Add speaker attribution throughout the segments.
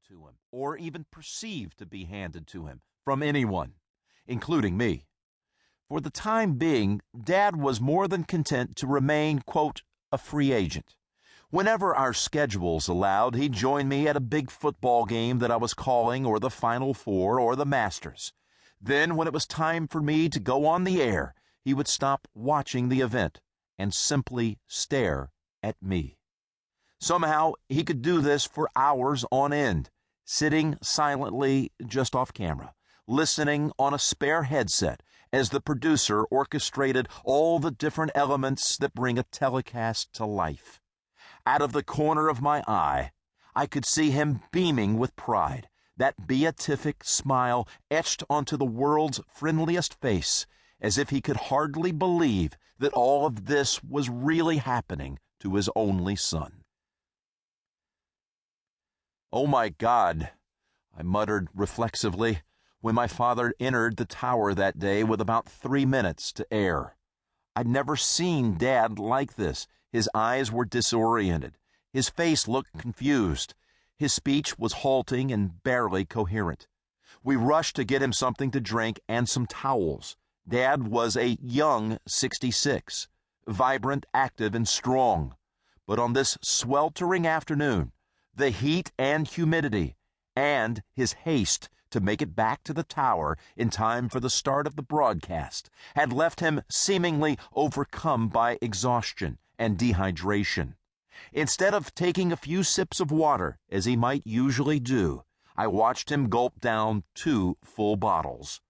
Speaker 1: to him, or even perceived to be handed to him, from anyone, including me. For the time being, Dad was more than content to remain, quote, a free agent. Whenever our schedules allowed, he'd join me at a big football game that I was calling, or the Final Four, or the Masters. Then, when it was time for me to go on the air, he would stop watching the event and simply stare at me. Somehow, he could do this for hours on end, sitting silently just off camera, listening on a spare headset as the producer orchestrated all the different elements that bring a telecast to life. Out of the corner of my eye, I could see him beaming with pride, that beatific smile etched onto the world's friendliest face, as if he could hardly believe that all of this was really happening to his only son. "Oh, my God," I muttered reflexively when my father entered the tower that day with about 3 minutes to air. I'd never seen Dad like this. His eyes were disoriented. His face looked confused. His speech was halting and barely coherent. We rushed to get him something to drink and some towels. Dad was a young 66, vibrant, active, and strong. But on this sweltering afternoon, the heat and humidity, and his haste to make it back to the tower in time for the start of the broadcast, had left him seemingly overcome by exhaustion and dehydration. Instead of taking a few sips of water, as he might usually do, I watched him gulp down 2 full bottles.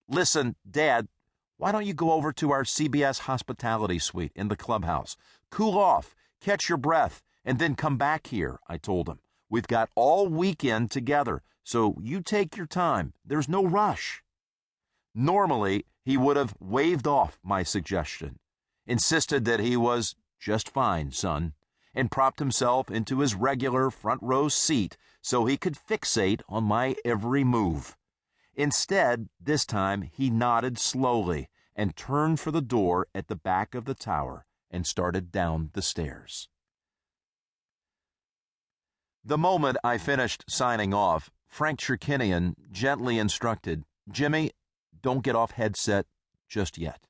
Speaker 1: "Listen, Dad, why don't you go over to our CBS hospitality suite in the clubhouse? Cool off, catch your breath, and then come back here," I told him. "We've got all weekend together, so you take your time. There's no rush." Normally, he would have waved off my suggestion, insisted that he was just fine, son, and propped himself into his regular front row seat so he could fixate on my every move. Instead, this time he nodded slowly and turned for the door at the back of the tower and started down the stairs. The moment I finished signing off, Frank Cherkinian gently instructed, "Jimmy, don't get off headset just yet."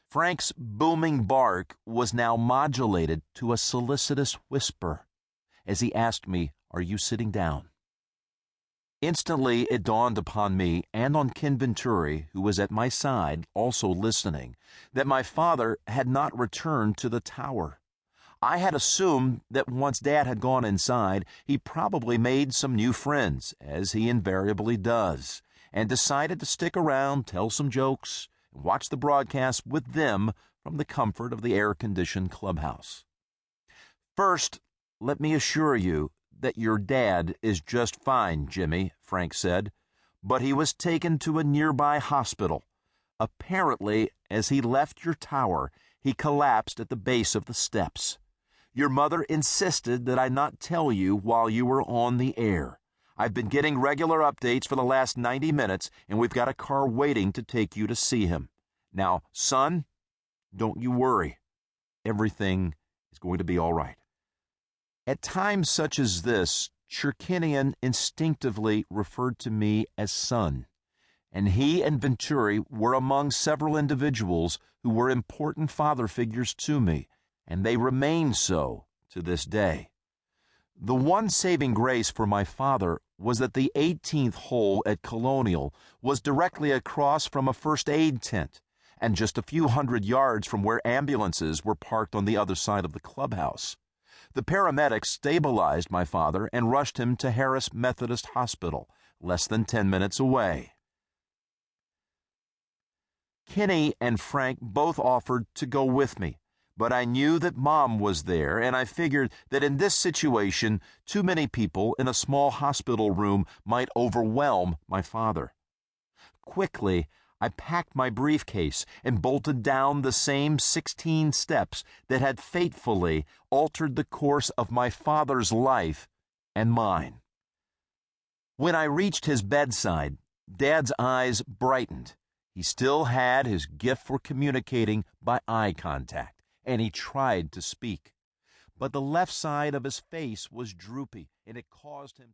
Speaker 1: Frank's booming bark was now modulated to a solicitous whisper as he asked me, "Are you sitting down?" Instantly it dawned upon me and on Ken Venturi, who was at my side, also listening, that my father had not returned to the tower. I had assumed that once Dad had gone inside, he probably made some new friends, as he invariably does, and decided to stick around, tell some jokes, and watch the broadcast with them from the comfort of the air-conditioned clubhouse. "First, let me assure you that your dad is just fine, Jimmy," Frank said, "but he was taken to a nearby hospital. Apparently, as he left your tower, he collapsed at the base of the steps. Your mother insisted that I not tell you while you were on the air. I've been getting regular updates for the last 90 minutes, and we've got a car waiting to take you to see him. Now, son, don't you worry. Everything is going to be all right." At times such as this, Cherkinian instinctively referred to me as son, and he and Venturi were among several individuals who were important father figures to me, and they remain so to this day. The one saving grace for my father was that the 18th hole at Colonial was directly across from a first aid tent and just a few hundred yards from where ambulances were parked on the other side of the clubhouse. The paramedics stabilized my father and rushed him to Harris Methodist Hospital, less than 10 minutes away. Kenny and Frank both offered to go with me, but I knew that Mom was there, and I figured that in this situation, too many people in a small hospital room might overwhelm my father. Quickly, I packed my briefcase and bolted down the same 16 steps that had fatefully altered the course of my father's life and mine. When I reached his bedside, Dad's eyes brightened. He still had his gift for communicating by eye contact, and he tried to speak. But the left side of his face was droopy, and it caused him